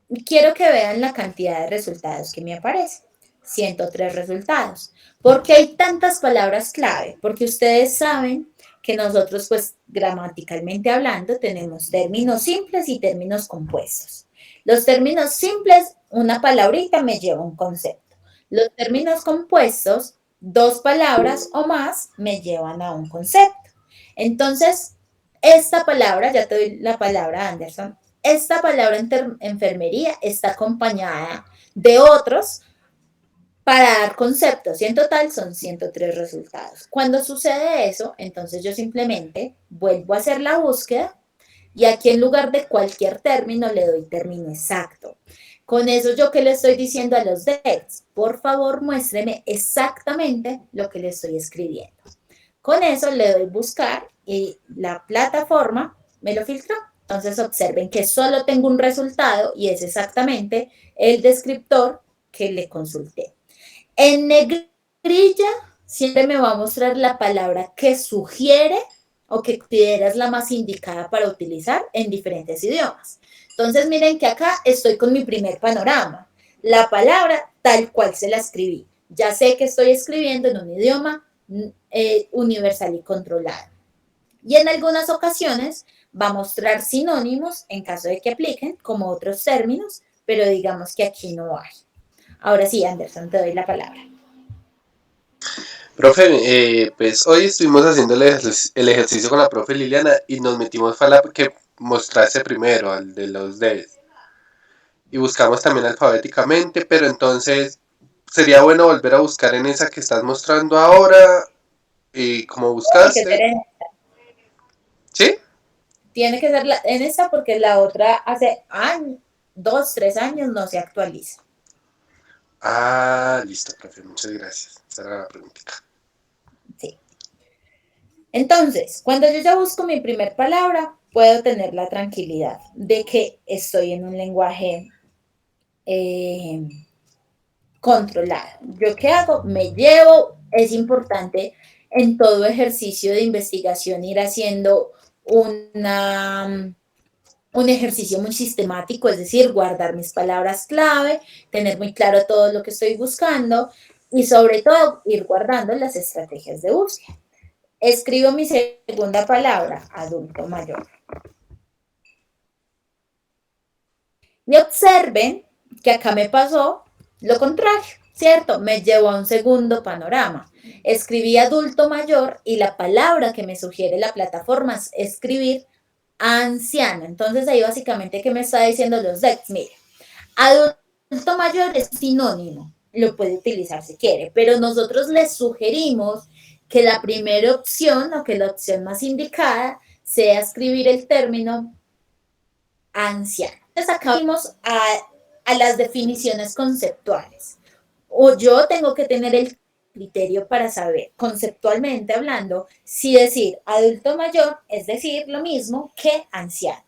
y quiero que vean la cantidad de resultados que me aparecen. 103 resultados. ¿Por qué hay tantas palabras clave? Porque ustedes saben que nosotros, pues, gramaticalmente hablando, tenemos términos simples y términos compuestos. Los términos simples, una palabrita me lleva a un concepto. Los términos compuestos, 2 palabras o más, me llevan a un concepto. Entonces, esta palabra, ya te doy la palabra, Anderson, esta palabra enfermería está acompañada de otros para dar conceptos y en total son 103 resultados. Cuando sucede eso, entonces yo simplemente vuelvo a hacer la búsqueda y aquí en lugar de cualquier término le doy término exacto. Con eso yo que le estoy diciendo a los DEX, por favor muéstreme exactamente lo que le estoy escribiendo. Con eso le doy buscar y la plataforma me lo filtró. Entonces observen que solo tengo un resultado y es exactamente el descriptor que le consulté. En negrilla siempre me va a mostrar la palabra que sugiere o que consideras la más indicada para utilizar en diferentes idiomas. Entonces, miren que acá estoy con mi primer panorama. La palabra tal cual se la escribí. Ya sé que estoy escribiendo en un idioma universal y controlado. Y en algunas ocasiones va a mostrar sinónimos en caso de que apliquen, como otros términos, pero digamos que aquí no hay. Ahora sí, Anderson, te doy la palabra. Profe, pues hoy estuvimos haciendo el ejercicio con la profe Liliana y nos metimos para la que mostrarse primero, al de los Ds. Y buscamos también alfabéticamente, pero entonces sería bueno volver a buscar en esa que estás mostrando ahora y como buscaste. ¿Sí? Tiene que ser en esta porque la otra hace años, 2, 3 años no se actualiza. Ah, listo, profe, muchas gracias. Esa era la pregunta. Sí. Entonces, cuando yo ya busco mi primer palabra, puedo tener la tranquilidad de que estoy en un lenguaje controlado. ¿Yo qué hago? Me llevo, es importante en todo ejercicio de investigación ir haciendo un ejercicio muy sistemático, es decir, guardar mis palabras clave, tener muy claro todo lo que estoy buscando y sobre todo ir guardando las estrategias de búsqueda. Escribo mi segunda palabra, adulto mayor. Y observen que acá me pasó lo contrario, ¿cierto? Me llevó a un segundo panorama. Escribí adulto mayor y la palabra que me sugiere la plataforma es escribir anciano. Entonces ahí básicamente, ¿qué me está diciendo los DEX? Mire, adulto mayor es sinónimo, lo puede utilizar si quiere, pero nosotros les sugerimos que la primera opción o que la opción más indicada sea escribir el término anciano. Entonces acá vamos a las definiciones conceptuales. O yo tengo que tener el criterio para saber, conceptualmente hablando, si decir adulto mayor es decir lo mismo que anciano.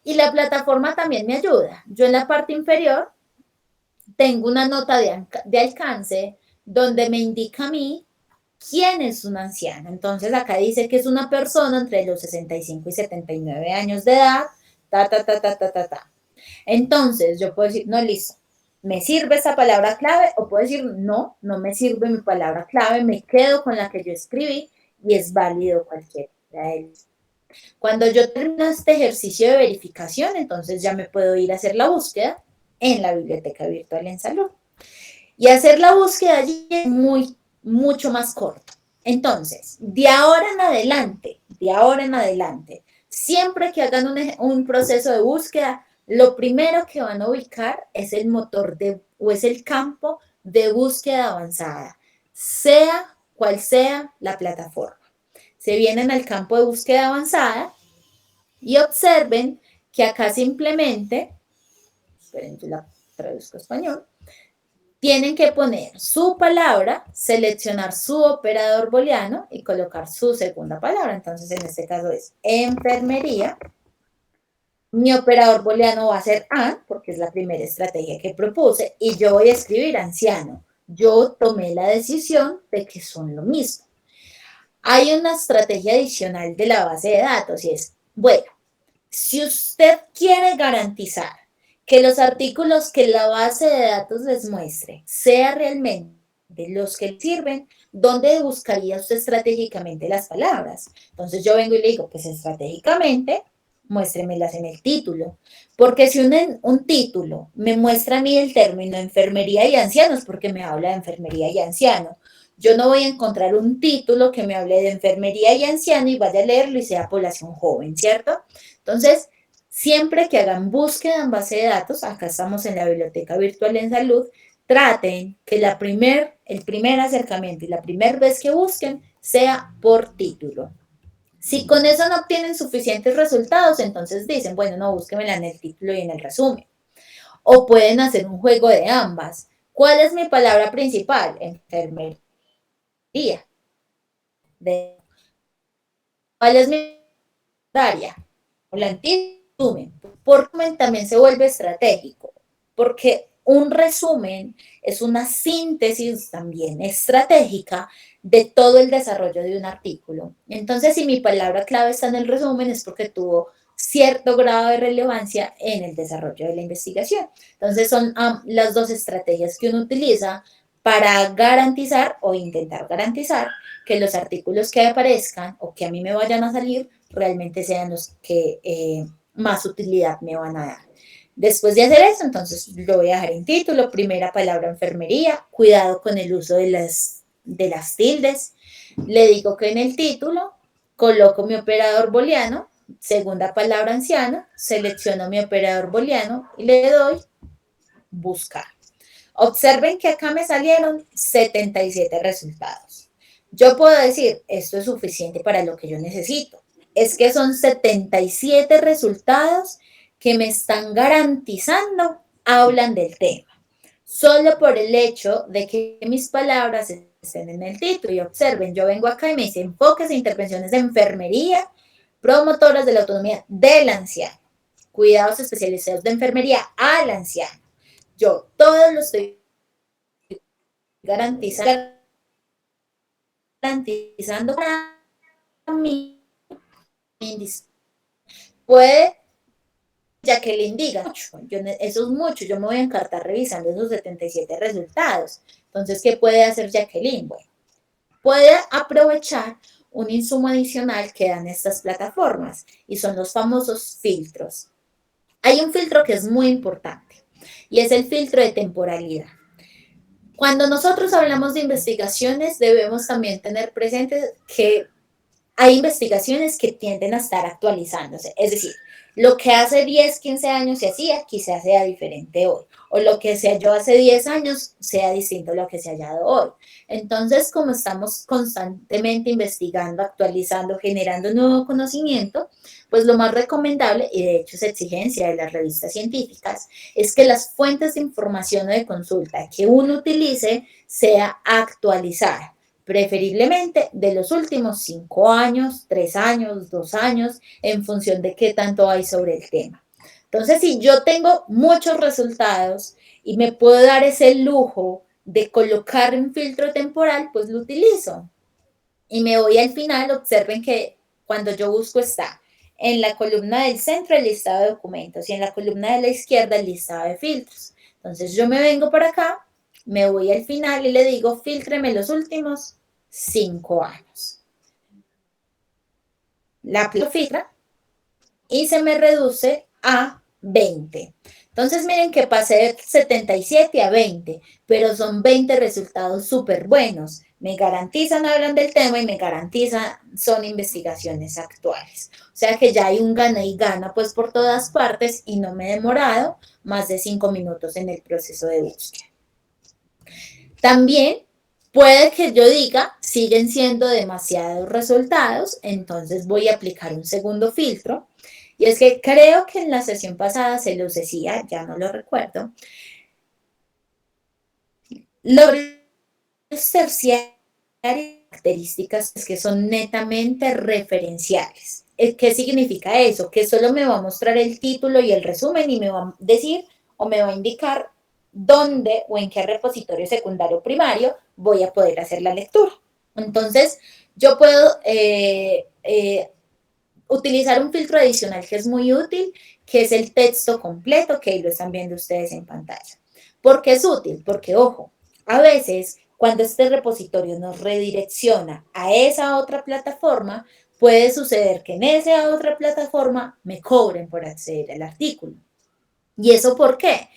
Y la plataforma también me ayuda. Yo en la parte inferior tengo una nota de alcance donde me indica a mí quién es un anciano. Entonces acá dice que es una persona entre los 65 y 79 años de edad, ta. Entonces yo puedo decir, no, listo, ¿me sirve esa palabra clave? O puedo decir, no, no me sirve mi palabra clave, me quedo con la que yo escribí y es válido cualquiera de ellos. Cuando yo termino este ejercicio de verificación, entonces ya me puedo ir a hacer la búsqueda en la biblioteca virtual en salud. Y hacer la búsqueda allí es mucho más corto. Entonces, de ahora en adelante, siempre que hagan un proceso de búsqueda, lo primero que van a ubicar es el motor o es el campo de búsqueda avanzada, sea cual sea la plataforma. Se vienen al campo de búsqueda avanzada y observen que acá simplemente, esperen, yo la traduzco a español, tienen que poner su palabra, seleccionar su operador booleano y colocar su segunda palabra. Entonces, en este caso es enfermería. Mi operador booleano va a ser AND, porque es la primera estrategia que propuse, y yo voy a escribir anciano. Yo tomé la decisión de que son lo mismo. Hay una estrategia adicional de la base de datos y es, bueno, si usted quiere garantizar que los artículos que la base de datos les muestre sean realmente los que sirven, ¿dónde buscaría usted estratégicamente las palabras? Entonces yo vengo y le digo, pues estratégicamente, muéstremelas en el título. Porque si un título me muestra a mí el término enfermería y ancianos, porque me habla de enfermería y anciano, yo no voy a encontrar un título que me hable de enfermería y anciano y vaya a leerlo y sea población joven, ¿cierto? Entonces, siempre que hagan búsqueda en base de datos, acá estamos en la biblioteca virtual en salud, traten que el primer acercamiento y la primera vez que busquen sea por título. Si con eso no obtienen suficientes resultados, entonces dicen, bueno, no, búsquenmela en el título y en el resumen. O pueden hacer un juego de ambas. ¿Cuál es mi palabra principal? Enfermería. ¿Cuál es mi área? La resumen. Por resumen también se vuelve estratégico, porque un resumen es una síntesis también estratégica de todo el desarrollo de un artículo. Entonces, si mi palabra clave está en el resumen, es porque tuvo cierto grado de relevancia en el desarrollo de la investigación. Entonces, son las dos estrategias que uno utiliza para garantizar o intentar garantizar que los artículos que aparezcan o que a mí me vayan a salir realmente sean los que más utilidad me van a dar. Después de hacer eso, entonces lo voy a dejar en título. Primera palabra, enfermería. Cuidado con el uso de las tildes. Le digo que en el título coloco mi operador booleano. Segunda palabra, anciano. Selecciono mi operador booleano y le doy buscar. Observen que acá me salieron 77 resultados. Yo puedo decir, esto es suficiente para lo que yo necesito. Es que son 77 resultados que me están garantizando hablan del tema. Solo por el hecho de que mis palabras estén en el título. Y observen, yo vengo acá y me dice enfoques e intervenciones de enfermería, promotoras de la autonomía del anciano, cuidados especializados de enfermería al anciano. Yo todo lo estoy garantizando para mí. Puede Jacqueline diga, eso es mucho, yo me voy a encartar revisando esos 77 resultados. Entonces, ¿qué puede hacer Jacqueline? Bueno, puede aprovechar un insumo adicional que dan estas plataformas y son los famosos filtros. Hay un filtro que es muy importante y es el filtro de temporalidad. Cuando nosotros hablamos de investigaciones, debemos también tener presente que hay investigaciones que tienden a estar actualizándose. Es decir, lo que hace 10, 15 años se hacía, quizás sea diferente hoy. O lo que se halló hace 10 años sea distinto a lo que se ha hallado hoy. Entonces, como estamos constantemente investigando, actualizando, generando nuevo conocimiento, pues lo más recomendable, y de hecho es exigencia de las revistas científicas, es que las fuentes de información o de consulta que uno utilice sea actualizada, preferiblemente de los últimos 5 años, 3 años, 2 años, en función de qué tanto hay sobre el tema. Entonces, si yo tengo muchos resultados y me puedo dar ese lujo de colocar un filtro temporal, pues lo utilizo. Y me voy al final, observen que cuando yo busco está en la columna del centro el listado de documentos y en la columna de la izquierda el listado de filtros. Entonces yo me vengo para acá, me voy al final y le digo, fíltreme los últimos 5 años. La filtra y se me reduce a 20. Entonces miren que pasé de 77 a 20, pero son 20 resultados súper buenos. Me garantizan, hablan del tema y me garantizan, son investigaciones actuales. O sea que ya hay un gana y gana pues por todas partes y no me he demorado más de 5 minutos en el proceso de búsqueda. También puede que yo diga, siguen siendo demasiados resultados, entonces voy a aplicar un segundo filtro. Y es que creo que en la sesión pasada se los decía, ya no lo recuerdo, los terciarios características que son netamente referenciales. ¿Qué significa eso? Que solo me va a mostrar el título y el resumen y me va a decir o me va a indicar dónde o en qué repositorio secundario o primario voy a poder hacer la lectura. Entonces, yo puedo utilizar un filtro adicional que es muy útil, que es el texto completo, que ahí lo están viendo ustedes en pantalla. ¿Por qué es útil? Porque, ojo, a veces cuando este repositorio nos redirecciona a esa otra plataforma, puede suceder que en esa otra plataforma me cobren por acceder al artículo. ¿Y eso por qué?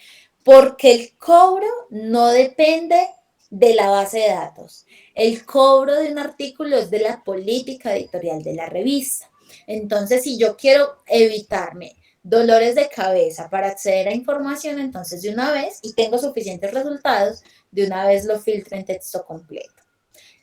Porque el cobro no depende de la base de datos. El cobro de un artículo es de la política editorial de la revista. Entonces, si yo quiero evitarme dolores de cabeza para acceder a información, entonces de una vez, y tengo suficientes resultados, de una vez lo filtro en texto completo.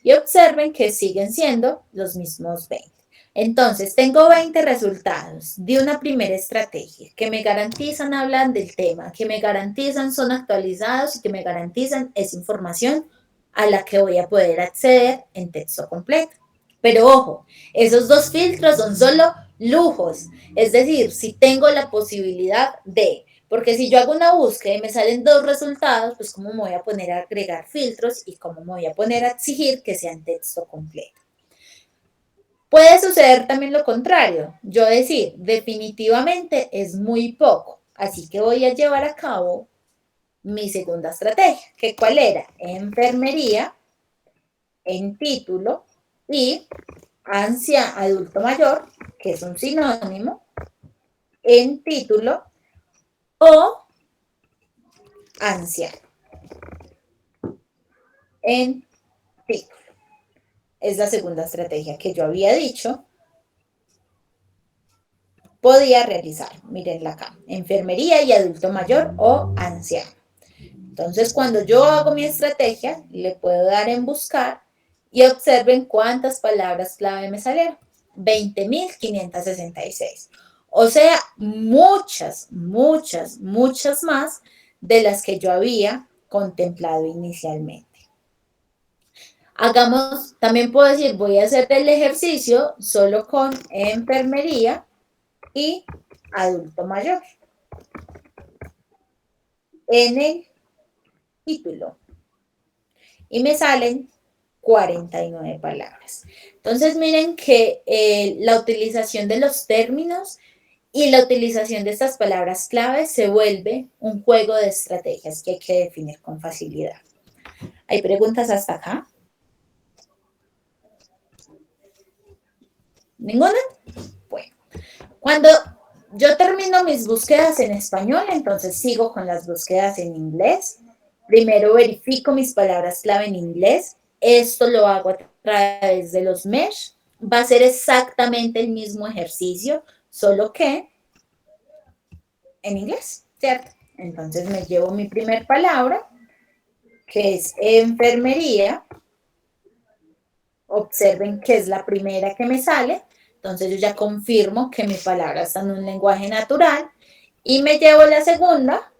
Y observen que siguen siendo los mismos 20. Entonces, tengo 20 resultados de una primera estrategia que me garantizan, hablan del tema, que me garantizan, son actualizados y que me garantizan esa información a la que voy a poder acceder en texto completo. Pero ojo, esos dos filtros son solo lujos. Es decir, si tengo la posibilidad de, Porque si yo hago una búsqueda y me salen 2 resultados, pues cómo me voy a poner a agregar filtros y cómo me voy a poner a exigir que sean texto completo. Puede suceder también lo contrario, yo decir, definitivamente es muy poco, así que voy a llevar a cabo mi segunda estrategia, que cuál era, enfermería, en título, y adulto mayor, que es un sinónimo, en título, o anciano, en título. Es la segunda estrategia que yo había dicho podía realizar. Mírenla acá, enfermería y adulto mayor o anciano. Entonces, cuando yo hago mi estrategia, le puedo dar en buscar y observen cuántas palabras clave me salieron. 20.566. O sea, muchas, muchas, muchas más de las que yo había contemplado inicialmente. Hagamos, también puedo decir, voy a hacer el ejercicio solo con enfermería y adulto mayor en el título. Y me salen 49 palabras. Entonces, miren que la utilización de los términos y la utilización de estas palabras claves se vuelve un juego de estrategias que hay que definir con facilidad. ¿Hay preguntas hasta acá? ¿Ninguna? Bueno, cuando yo termino mis búsquedas en español, entonces sigo con las búsquedas en inglés. Primero verifico mis palabras clave en inglés. Esto lo hago a través de los mesh. Va a ser exactamente el mismo ejercicio, solo que en inglés, ¿cierto? Entonces me llevo mi primer palabra, que es enfermería. Observen que es la primera que me sale. Entonces yo ya confirmo que mi palabra está en un lenguaje natural y me llevo la segunda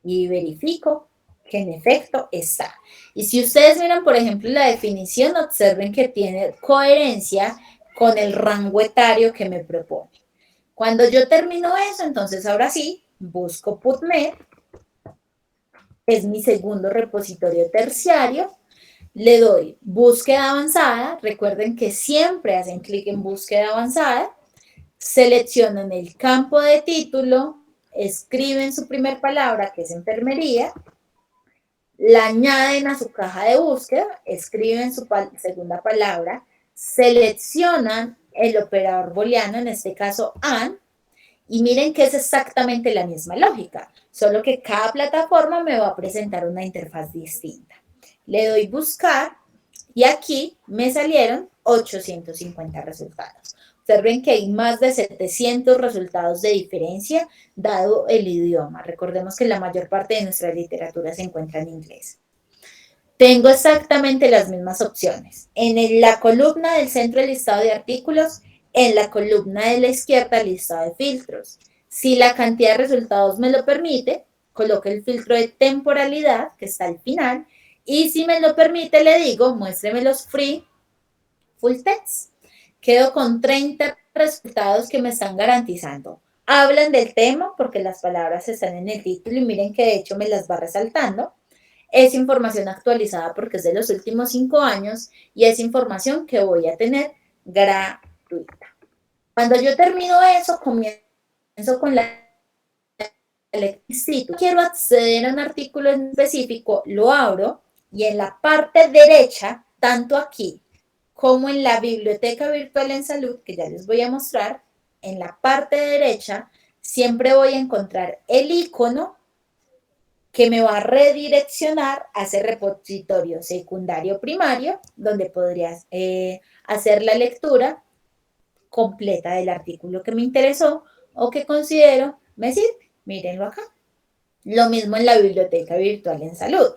y verifico que en efecto está. Y si ustedes miran, por ejemplo, la definición, observen que tiene coherencia con el rango etario que me propone. Cuando yo termino eso, entonces ahora sí, busco PubMed, es mi segundo repositorio terciario, le doy búsqueda avanzada, recuerden que siempre hacen clic en búsqueda avanzada, seleccionan el campo de título, escriben su primer palabra, que es enfermería, la añaden a su caja de búsqueda, escriben su segunda palabra, seleccionan el operador booleano, en este caso AND, y miren que es exactamente la misma lógica, solo que cada plataforma me va a presentar una interfaz distinta. Le doy buscar y aquí me salieron 850 resultados. Observen que hay más de 700 resultados de diferencia dado el idioma. Recordemos que la mayor parte de nuestra literatura se encuentra en inglés. Tengo exactamente las mismas opciones. En la columna del centro del listado de artículos, en la columna de la izquierda, listado de filtros. Si la cantidad de resultados me lo permite, coloco el filtro de temporalidad, que está al final, y si me lo permite, le digo, muéstreme los free full text. Quedo con 30 resultados que me están garantizando. Hablan del tema porque las palabras están en el título y miren que de hecho me las va resaltando. Es información actualizada porque es de los últimos 5 años y es información que voy a tener gratuita. Cuando yo termino eso, comienzo con la lectura. Quiero acceder a un artículo en específico, lo abro y en la parte derecha, tanto aquí como en la biblioteca virtual en salud, que ya les voy a mostrar, en la parte derecha siempre voy a encontrar el icono que me va a redireccionar a ese repositorio secundario primario, donde podría hacer la lectura completa del artículo que me interesó o que considero me sirve. Mírenlo acá. Lo mismo en la biblioteca virtual en salud.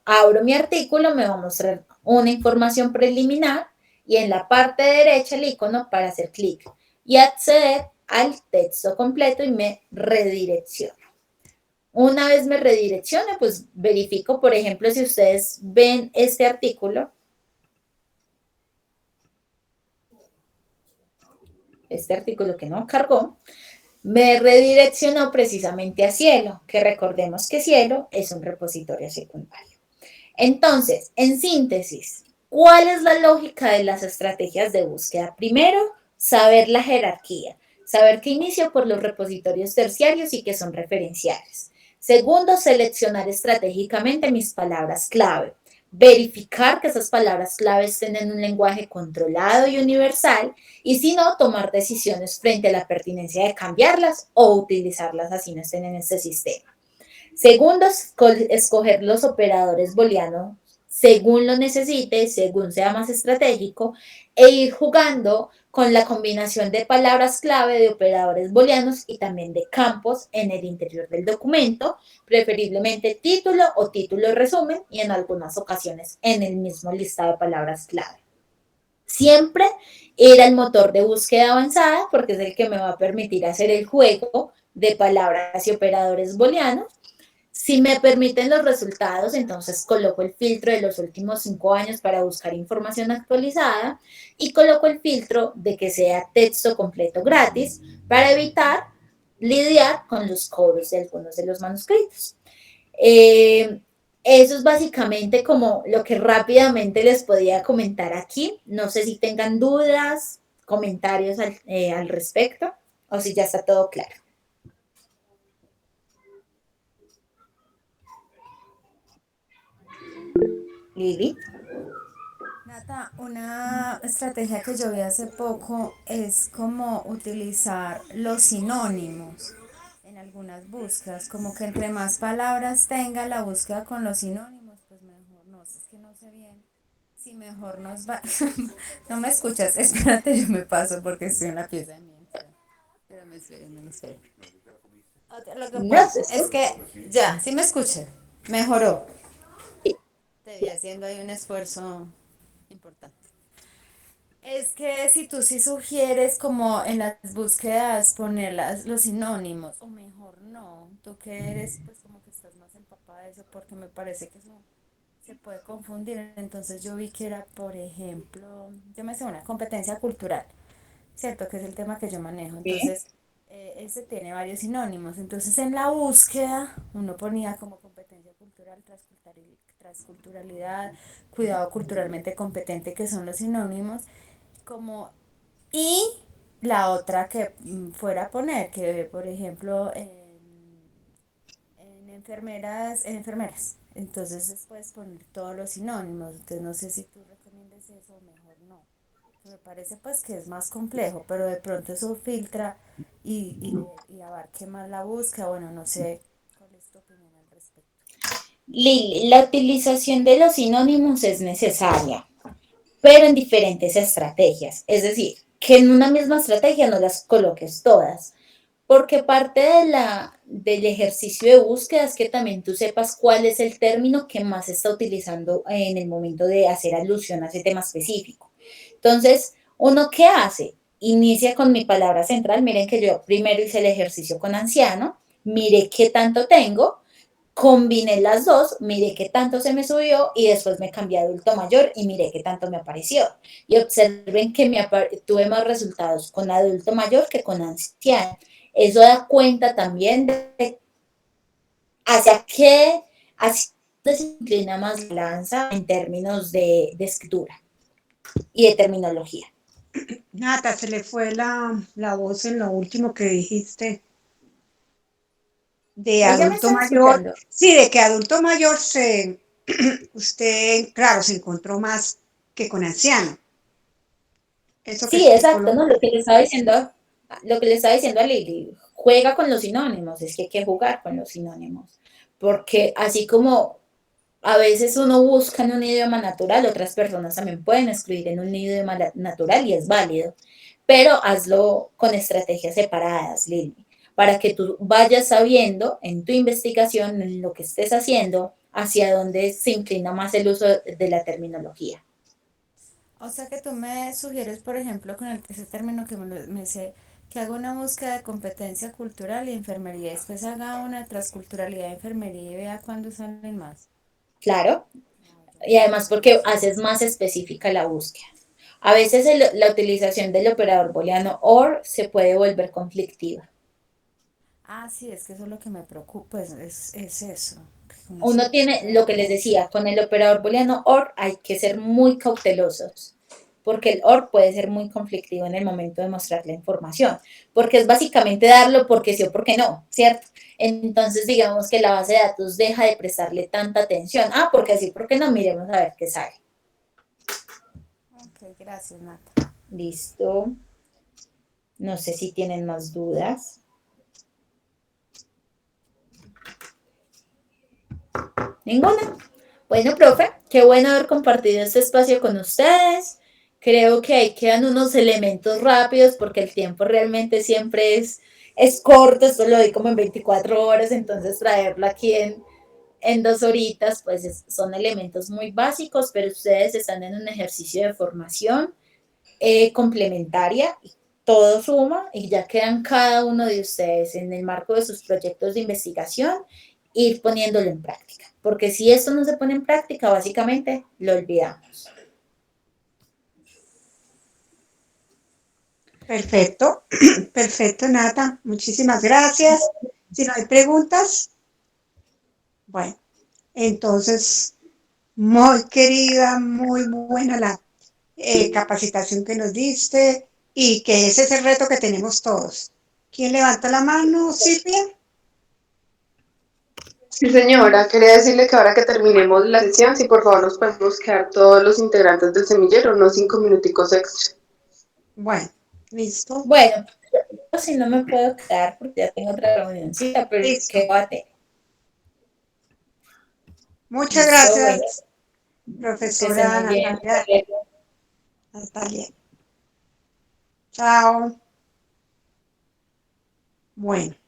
Abro mi artículo, me va a mostrar una información preliminar y en la parte derecha el icono para hacer clic y acceder al texto completo y me redirecciona. Una vez me redirecciona, pues verifico, por ejemplo, si ustedes ven este artículo que no cargó, me redireccionó precisamente a Cielo, que recordemos que Cielo es un repositorio secundario. Entonces, en síntesis, ¿cuál es la lógica de las estrategias de búsqueda? Primero, saber la jerarquía, saber que inicio por los repositorios terciarios y que son referenciales. Segundo, seleccionar estratégicamente mis palabras clave. Verificar que esas palabras clave estén en un lenguaje controlado y universal y si no, tomar decisiones frente a la pertinencia de cambiarlas o utilizarlas así no estén en este sistema. Segundo, escoger los operadores booleanos según lo necesite, según sea más estratégico, e ir jugando con la combinación de palabras clave de operadores booleanos y también de campos en el interior del documento, preferiblemente título o título resumen y en algunas ocasiones en el mismo listado de palabras clave. Siempre era el motor de búsqueda avanzada porque es el que me va a permitir hacer el juego de palabras y operadores booleanos. Si me permiten los resultados, entonces coloco el filtro de los últimos 5 años para buscar información actualizada y coloco el filtro de que sea texto completo gratis para evitar lidiar con los coros de algunos de los manuscritos. Eso es básicamente como lo que rápidamente les podía comentar aquí. No sé si tengan dudas, comentarios al respecto o si ya está todo claro. Lili. Nata, una estrategia que yo vi hace poco es como utilizar los sinónimos en algunas búsquedas, como que entre más palabras tenga la búsqueda con los sinónimos, pues mejor, no sé, es que no sé bien si mejor nos va. No me escuchas, espérate, yo me paso porque estoy en la pieza de mi espérame, espérame. Lo que pasa es que ya, sí me escuché, mejoró. Estoy haciendo ahí un esfuerzo importante. Es que si tú sí sugieres como en las búsquedas poner los sinónimos, o mejor no, tú que eres pues como que estás más empapada de eso porque me parece que eso se puede confundir. Entonces yo vi que era, por ejemplo, yo me sé una competencia cultural, ¿cierto? Que es el tema que yo manejo. Sí. Entonces, ese tiene varios sinónimos. Entonces en la búsqueda uno ponía como competencia cultural, transculturalidad, cuidado culturalmente competente, que son los sinónimos como y la otra que fuera a poner, que por ejemplo en enfermeras. Entonces después poner todos los sinónimos. Entonces no sé si tú recomiendas eso o mejor no. Me parece pues que es más complejo, pero de pronto eso filtra y abarque más la búsqueda. Bueno, no sé cuál es tu opinión al respecto. Lili, la utilización de los sinónimos es necesaria, pero en diferentes estrategias. Es decir, que en una misma estrategia no las coloques todas, porque parte del ejercicio de búsqueda es que también tú sepas cuál es el término que más se está utilizando en el momento de hacer alusión a ese tema específico. Entonces, ¿uno qué hace? Inicia con mi palabra central. Miren que yo primero hice el ejercicio con anciano, miré qué tanto tengo, combiné las dos, miré qué tanto se me subió y después me cambié a adulto mayor y miré qué tanto me apareció. Y observen que tuve más resultados con adulto mayor que con anciano. Eso da cuenta también de hacia qué se inclina más la lanza en términos de escritura y de terminología. Nata, se le fue la voz en lo último que dijiste de Ahí ya me adulto están mayor. escuchando. Sí, de que adulto mayor usted, claro, se encontró más que con anciano. Eso que Sí, explicó exacto, ¿no? Lo que le estaba diciendo a Lili, juega con los sinónimos, es que hay que jugar con los sinónimos, porque así como a veces uno busca en un idioma natural, otras personas también pueden escribir en un idioma natural y es válido, pero hazlo con estrategias separadas, Lili, para que tú vayas sabiendo en tu investigación, en lo que estés haciendo, hacia dónde se inclina más el uso de la terminología. O sea que tú me sugieres, por ejemplo, con ese término que me sé, que haga una búsqueda de competencia cultural y enfermería, y después haga una transculturalidad de enfermería y vea cuándo salen más. Claro, Ah, ya y entendí además mejor. porque haces más específica la búsqueda. A veces la utilización del operador booleano OR se puede volver conflictiva. Sí, es que eso es lo que me preocupa, pues es eso. Que uno Uno siempre tiene lo que les decía, con el operador booleano OR hay que ser muy cautelosos, porque el OR puede ser muy conflictivo en el momento de mostrar la información, porque es básicamente darlo porque sí o porque no, ¿cierto? Entonces, digamos que la base de datos deja de prestarle tanta atención. Porque sí, porque no, miremos a ver qué sale. Ok, gracias, Nata. Listo. No sé si tienen más dudas. ¿Ninguna? Bueno, profe, qué bueno haber compartido este espacio con ustedes. Creo que ahí quedan unos elementos rápidos porque el tiempo realmente siempre es corto, esto lo doy como en 24 horas, entonces traerlo aquí en 2 horitas, pues son elementos muy básicos, pero ustedes están en un ejercicio de formación complementaria, todo suma y ya quedan cada uno de ustedes en el marco de sus proyectos de investigación ir poniéndolo en práctica, porque si esto no se pone en práctica, básicamente lo olvidamos. Perfecto, perfecto, Nata. Muchísimas gracias. Si no hay preguntas, bueno, entonces, muy querida, muy buena la capacitación que nos diste y que ese es el reto que tenemos todos. ¿Quién levanta la mano, Silvia? Sí, señora, quería decirle que ahora que terminemos la sesión, si por favor nos podemos quedar todos los integrantes del semillero, unos 5 minuticos extra. Bueno, listo, Bueno, si no me puedo quedar porque ya tengo otra reunioncita, pero listo. ¿qué bate? Muchas Listo, bueno, gracias, que estén profesora muy bien. Natalia. Chao. Bueno.